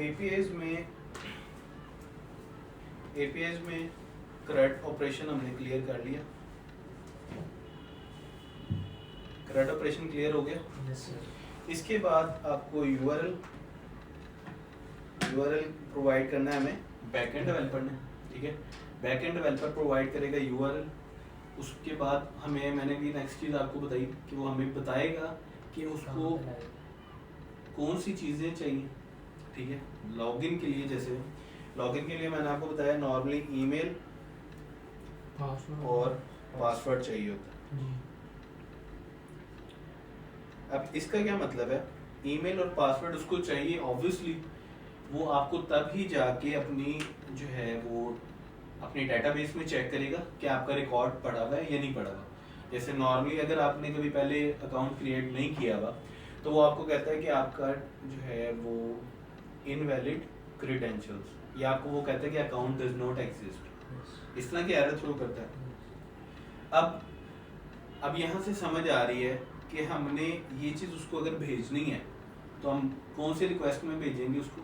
APIs में CRUD operation हमने clear कर लिया। CRUD ऑपरेशन क्लियर हो गया। Yes sir. इसके बाद आपको यूआरएल प्रोवाइड करना है हमें बैकएंड डेवलपर ने, ठीक है। बैकएंड डेवलपर प्रोवाइड करेगा यूआरएल। उसके बाद हमें, मैंने भी नेक्स्ट चीज़ आपको बताई कि वो हमें बताएगा कि उसको कौन सी चीज़ें चाहिए, ठीक है। लॉगिन के लिए, जैसे लॉगिन के लिए मैंने आपको बताया नॉर्मली ईमेल और पासवर्ड चाहिए होता है। अब इसका क्या मतलब है, ईमेल और पासवर्ड उसको चाहिए, ऑब्वियसली वो आपको तब ही जाके अपनी जो है वो अपनी डेटाबेस में चेक करेगा कि आपका रिकॉर्ड पड़ा हुआ है या नहीं पड़ा हुआ। जैसे नॉर्मली अगर आपने कभी पहले अकाउंट क्रिएट नहीं किया हुआ तो वो आपको कहता है कि आपका जो है वो इनवैलिड क्रीडेंशियल्स, या आपको वो कहता है कि अकाउंट डज नॉट एग्जिस्ट, इस तरह की एरर थ्रो करता है। अब यहाँ से समझ आ रही है कि हमने ये चीज़ उसको अगर भेजनी है तो हम कौन से रिक्वेस्ट में भेजेंगे उसको,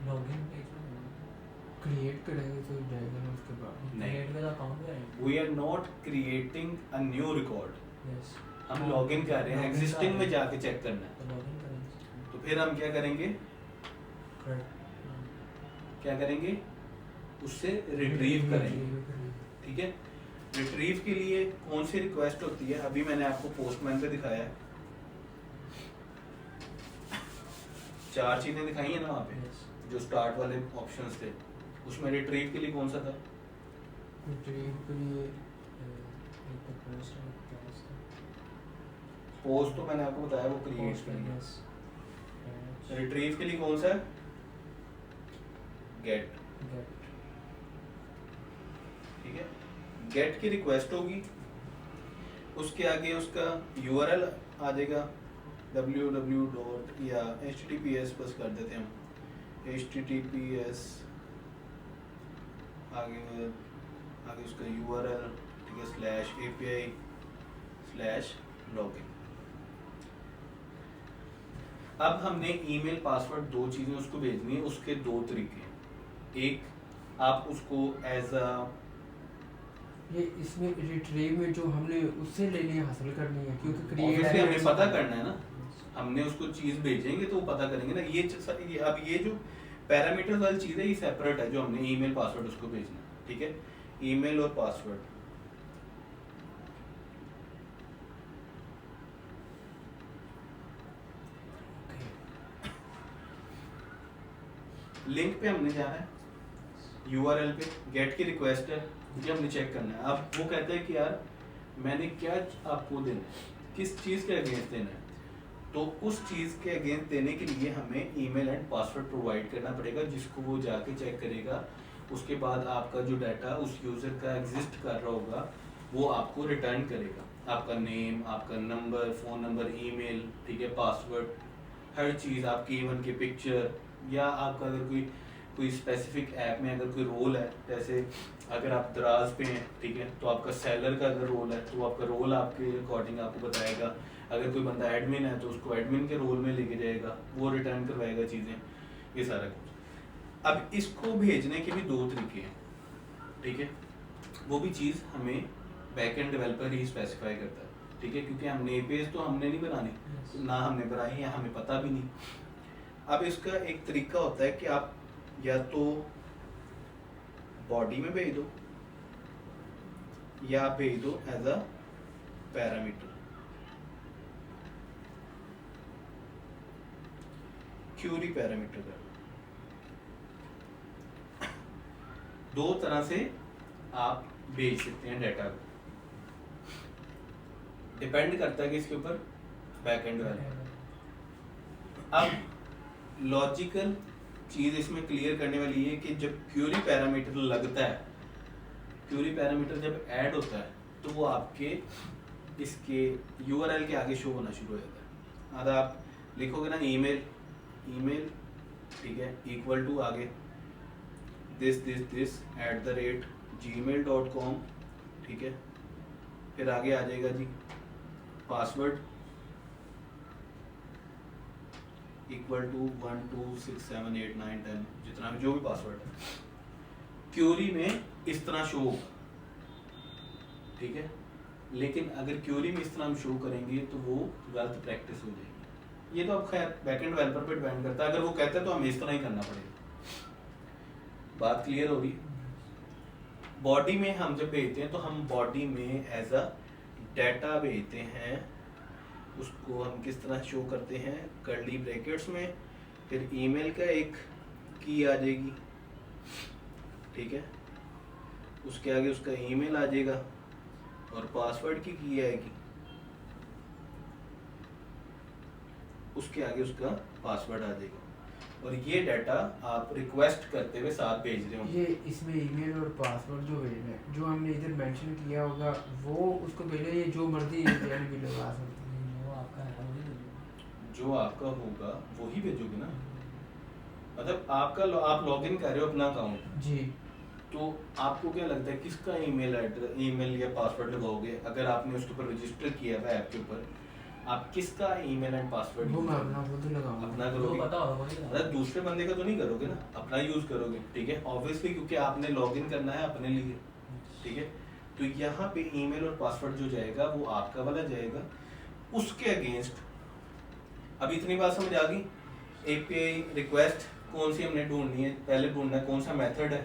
लॉगिन पेज में क्रिएट करेंगे तो जाएगा ना उसके बाद क्रिएट का अकाउंट है। We are not creating a new record, yes हम लॉगिन कर रहे हैं, एग्जिस्टिंग में जाके चेक करना है। तो लॉगिन करेंगे तो फिर हम क्या करेंगे, क्या करेंगे, उससे रिट्रीव करेंगे, ठीक है। रिट्रीव के लिए कौन सी रिक्वेस्ट होती है, अभी मैंने आपको पोस्टमैन पे दिखाया है, 4 चीजें दिखाई है ना वहाँ पे, जो स्टार्ट वाले ऑप्शंस थे, उसमें रिट्रीव के लिए कौन सा था, रिट्रीव के लिए पोस्ट तो मैंने आपको बताया वो क्रिएट करेंगे। रिट्रीव के लिए कौन सा है, गेट, ठीक है। गेट की रिक्वेस्ट होगी, उसके आगे उसका यूआरएल आ जाएगा www. या https बस कर देते हैं हम, https आगे उसका यूआरएल, ठीक है, /API/login। अब हमने ईमेल पासवर्ड 2 चीजें उसको भेजनी है, उसके 2 तरीके हैं। एक आप उसको एज अ, ये इसमें रिट्रीव में जो हमने उससे लेनी है हासिल करनी है, क्योंकि क्रिएट हमें पता करना है ना, हमने उसको चीज भेजेंगे तो वो पता करेंगे ना। अब ये जो पैरामीटर्स वाली चीज है ये सेपरेट है, जो हमने ईमेल पासवर्ड उसको भेजना है, ठीक है। ईमेल और पासवर्ड लिंक पे हमने जाना है, यूआरएल पे गेट की रिक्वेस्ट है, ये हमने चेक करना है। अब वो कहते हैं कि यार मैंने क्या आपको देना है, किस चीज़ के अगेंस्ट देना है, तो उस चीज़ के अगेंस्ट देने के लिए हमें ईमेल एंड पासवर्ड प्रोवाइड करना पड़ेगा, जिसको वो जाके चेक करेगा। उसके बाद आपका जो डाटा उस यूज़र का एग्जिस्ट कर रहा होगा वो आपको रिटर्न करेगा, आपका नेम, आपका नंबर, फ़ोन नंबर, ईमेल, ठीक है, पासवर्ड, हर चीज़, आपकी इवन की पिक्चर, या आपका अगर कोई स्पेसिफिक ऐप में अगर कोई रोल है, जैसे अगर आप दराज पे हैं, ठीक है, तो आपका सेलर का अगर रोल है तो आपका रोल आपके अकॉर्डिंग आपको बताएगा। अगर कोई बंदा एडमिन है तो उसको एडमिन के रोल में लेके जाएगा, वो रिटर्न करवाएगा चीज़ें, ये सारा कुछ। अब इसको भेजने के भी 2 तरीके हैं, ठीक है, वो भी चीज़ हमें बैकएंड डेवलपर ही स्पेसिफाई करता है, ठीक है, क्योंकि हमने पेज तो हमने नहीं बनानी, ना हमने बनाई है, हमें पता भी नहीं। अब इसका एक तरीका होता है कि आप या तो बॉडी में भेज दो या आप भेज दो as a parameter, query parameter का। 2 तरह से आप भेज सकते हैं डाटा को, डिपेंड करता है कि इसके ऊपर बैकएंड डेवलपर। अब लॉजिकल चीज इसमें क्लियर करने वाली है कि जब क्यूरी पैरामीटर लगता है, क्यूरी पैरामीटर जब ऐड होता है तो वो आपके इसके यूआरएल के आगे शो होना शुरू हो जाता है। अगर आप लिखोगे ना ईमेल, ठीक है, इक्वल टू आगे this @gmail.com, ठीक है, फिर आगे आ जाएगा जी पासवर्ड, इक्वल टू 1 2 6 7 8 9 10 जितना भी जो भी पासवर्ड है क्यूरी में इस तरह शो होगा, ठीक है। लेकिन अगर क्यूरी में इस तरह हम शो करेंगे तो वो गलत प्रैक्टिस हो जाएगी। ये तो अब खैर बैकएंड डेवलपर पे डिपेंड करता है, अगर वो कहता है तो हमें इस तरह ही करना पड़ेगा। बात क्लियर हो रही है। बॉडी में हम जब भेजते हैं तो हम बॉडी में एज अ डाटा भेजते हैं, उसको हम किस तरह शो करते हैं, कर्ली ब्रैकेट्स में, फिर ईमेल का एक की आ जाएगी, ठीक है, उसके आगे उसका ईमेल आ जाएगा और पासवर्ड की आएगी, उसके आगे उसका पासवर्ड आ जाएगा। और ये डाटा आप रिक्वेस्ट करते हुए साथ भेज रहे हो। ये इसमें ईमेल और पासवर्ड जो भेजना है, जो हमने इधर मेंशन किया होगा वो उसको भेजो, ये जो मर्जी ईमेल भी लगा सकते हैं। जो आपका होगा वही भेजोगे ना, मतलब आपका आप लॉगिन कर रहे हो अपना अकाउंट जी, तो आपको क्या लगता है किसका ईमेल एड्रेस, ईमेल या पासवर्ड लगाओगे? अगर आपने उसके ऊपर रजिस्टर किया हुआ ऐप के ऊपर, आप किसका ईमेल एंड पासवर्ड वो मैं अपना खुद लगाऊंगा, अपना करोगे, मतलब दूसरे बंदे का तो नहीं करोगे ना, अपना यूज करोगे, ठीक है, ऑब्वियसली, क्योंकि आपने लॉगिन करना है अपने लिए, ठीक है। तो यहाँ पे ईमेल और पासवर्ड जो जाएगा वो आपका वाला जाएगा, उसके अगेंस्ट। अब इतनी बात समझ आ गई। एपीआई रिक्वेस्ट कौन सी हमने ढूंढनी है, पहले ढूंढना है कौन सा मेथड है,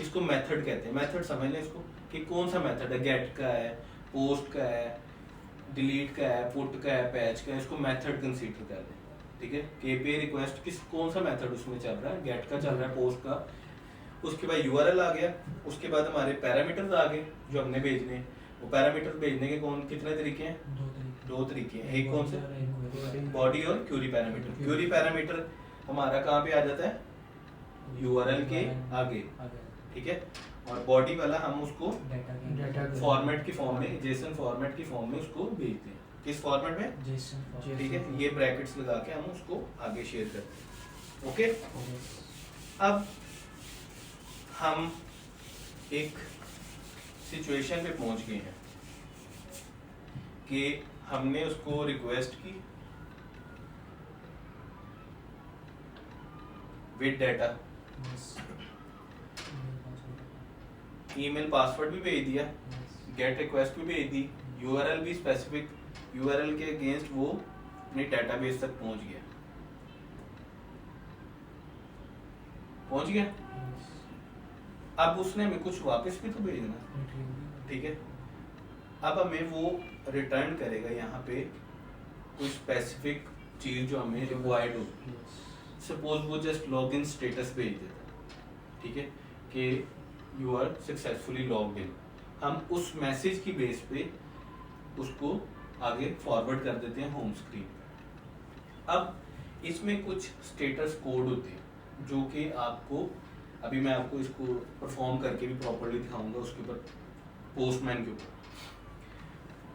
इसको मेथड कहते हैं। मेथड समझ लें इसको कि कौन सा मेथड है, गेट का है, पोस्ट का है, डिलीट का है, पुट का है, पैच का है, इसको मेथड कंसीडर कर लें, ठीक है। एपीआई रिक्वेस्ट किस कौन सा मेथड उसमें चल रहा है, गेट का चल रहा है, पोस्ट का, उसके बाद यूआरएल आ गया, उसके बाद हमारे पैरामीटर्स आ गए जो हमने भेजने हैं। वो पैरामीटर्स भेजने के कितने तरीके हैं? दो तरीके हैं। एक कौन से? बॉडी और क्यूरी पैरामीटर। क्यूरी पैरामीटर हमारा कहाँ पे आ जाता है? यूआरएल के आगे, ठीक है। और बॉडी वाला हम उसको फॉर्मेट की फॉर्म में, जेसन फॉर्मेट की फॉर्म में उसको भेजते हैं। किस फॉर्मेट में? जेसन, ठीक है। ये ब्रैकेट्स लगा के हम उसको आगे शेयर करते हैं, ओके। अब हम एक सिचुएशन पे पहुंच गए हैं कि हमने उसको रिक्वेस्ट की विद डाटा, ईमेल पासवर्ड भी भेज दिया, गेट रिक्वेस्ट भी भेज दी, यूआरएल भी स्पेसिफिक, यूआरएल के अगेंस्ट वो अपने डेटाबेस तक पहुंच गया, पहुंच गया। अब उसने हमें कुछ वापस भी तो भेजना, ठीक है। अब हमें वो रिटर्न करेगा यहाँ पे कोई स्पेसिफिक चीज जो हमें रिक्वायर्ड हो। सपोज वो जस्ट लॉगिन स्टेटस भेज देता, ठीक है, कि you are successfully logged in. हम उस मैसेज की बेस पे उसको आगे फॉरवर्ड कर देते हैं होम स्क्रीन पे। अब इसमें कुछ स्टेटस कोड होते हैं जो कि आपको, अभी मैं आपको इसको परफॉर्म करके भी प्रॉपर्ली दिखाऊंगा उसके ऊपर, पोस्टमैन के ऊपर।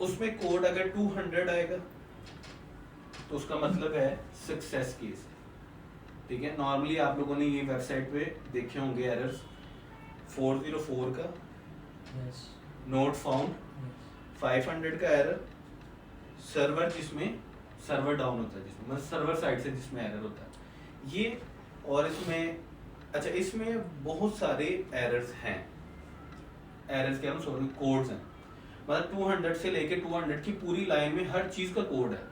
उसमें कोड अगर 200 आएगा तो उसका मतलब है सक्सेस केस, ठीक है। नॉर्मली आप लोगों ने ये वेबसाइट पे देखे होंगे एरर्स, 404 का नोट फाउंड, 500 का एरर, सर्वर जिसमें सर्वर डाउन होता है, जिसमें मतलब सर्वर साइड से जिसमें एरर होता है ये। और इसमें अच्छा, इसमें बहुत सारे एरर्स हैं, एरर्स क्या, सॉरी, कोड्स हैं, मतलब 200 से लेके 200 की पूरी लाइन में हर चीज का कोड है।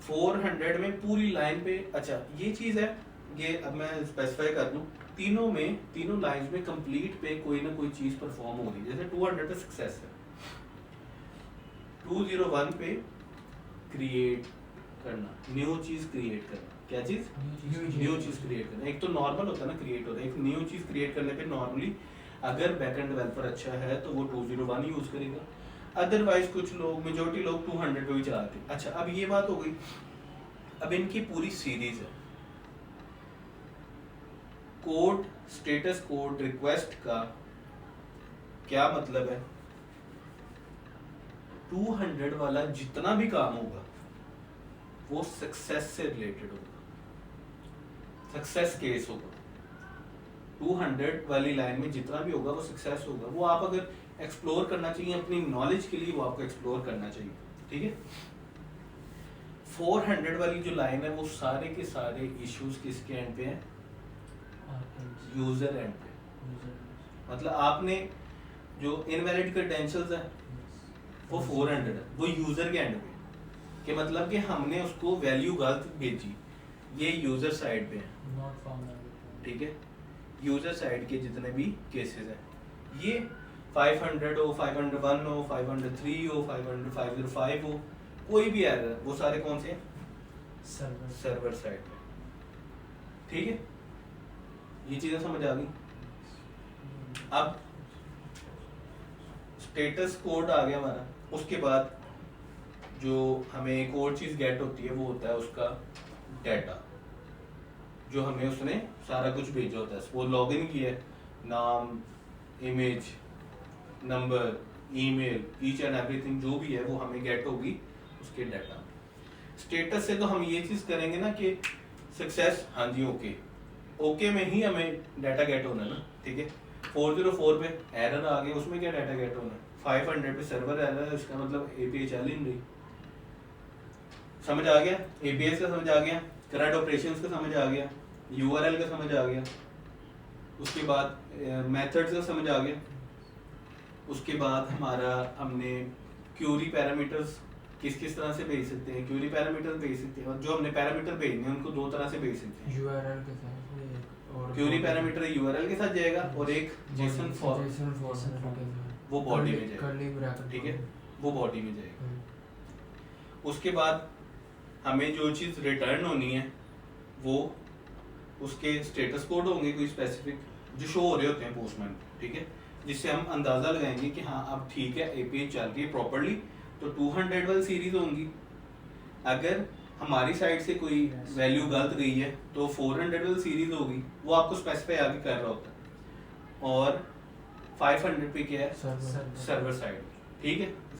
400 में पूरी लाइन पे, अच्छा ये चीज है, ये अब मैं स्पेसिफाई कर दूं, तीनों में, तीनों लाइंस में कंप्लीट पे कोई ना कोई चीज परफॉर्म हो रही है। जैसे 200 पे सक्सेस है, 201 पे क्रिएट करना, न्यू चीज क्रिएट करना, क्या चीज? न्यू चीज क्रिएट करना। एक तो नॉर्मल होता है ना क्रिएट होता है, एक न्यू चीज क्रिएट करने पे नॉर्मली अगर बैकएंड डेवलपर अच्छा है तो वो 201 यूज करेगा, अदरवाइज कुछ लोग, मेजोरिटी लोग 200 पे भी चलाते हैं। अच्छा, अब ये बात हो गई। अब इनकी पूरी सीरीज है कोड, स्टेटस कोड रिक्वेस्ट का क्या मतलब है? 200 वाला जितना भी काम होगा वो सक्सेस से रिलेटेड होगा, सक्सेस केस होगा। 200 वाली लाइन में जितना भी होगा वो सक्सेस होगा। वो आप अगर एक्सप्लोर करना चाहिए अपनी नॉलेज के लिए, वो आपको एक्सप्लोर करना चाहिए, ठीक है। 400 वाली जो लाइन है वो सारे के सारे इश्यूज किसके एंड पे हैं? यूजर एंड पे। मतलब आपने जो इनवैलिड क्रेडेंशियल्स है वो 400 है, वो यूजर के एंड पे, कि मतलब कि हमने उसको वैल्यू गलत भेजी, ये यूजर साइड पे है, ठीक है। यूजर साइड के जितने भी केसेस हैं, ये 500 हो, 501 हो, 503 हो, 505 हो, कोई भी एरर, वो सारे कौन से हैं? सर्वर साइड पे, ठीक है। ये चीजें समझ आ गई। अब स्टेटस कोड आ गया हमारा, उसके बाद जो हमें एक और चीज गेट होती है वो होता है उसका डाटा, जो हमें उसने सारा कुछ भेजा होता है। वो लॉगिन किया है, नाम, image, number, email, each and everything जो भी है वो हमें गेट होगी उसके डाटा। स्टेटस से तो हम ये चीज करेंगे ना कि सक्सेस, हाँ जी ओके, ओके में ही हमें डाटा गेट होना है ना, ठीक है। 404 पे एरर आ गया, उसमें क्या डाटा गेट होना है? 500 पे सर्वर एरर है, उसका मतलब एपीआई चल ही नहीं रही। समझ आ गया? एपीआई का समझ आ गया, करंट ऑपरेशंस का समझ आ गया, यूआरएल का समझ आ गया, उसके बाद मेथड्स का समझ आ गया, उसके बाद हमारा हमने क्यूरी पैरामीटर्स किस किस तरह से भेज सकते हैं, क्यूरी पैरामीटर भेज सकते हैं, और जो हमने पैरामीटर भेजने हैं उनको दो तरह से भेज सकते हैं। यूआरएल के साथ एक और क्यूरी पैरामीटर यूआरएल के साथ जाएगा और एक जेसन फॉर वो बॉडी में जाएगा, ठीक है, वो बॉडी में जाएगा। उसके बाद हमें जो चीज़ रिटर्न होनी है वो उसके स्टेटस कोड होंगे कोई स्पेसिफिक जो शो हो रहे होते हैं पोस्टमैन, ठीक है, जिससे हम अंदाजा लगाएंगे कि हाँ अब ठीक है एपीआई चल रही है प्रॉपर्ली। तो 200 वाली सीरीज होंगी, अगर हमारी साइड से कोई वैल्यू गलत गई है तो 400 वाली सीरीज होगी, वो आपको स्पेसिफाई आगे कर रहा होता है। और 500 पे क्या है? सर्वर साइड, ठीक है।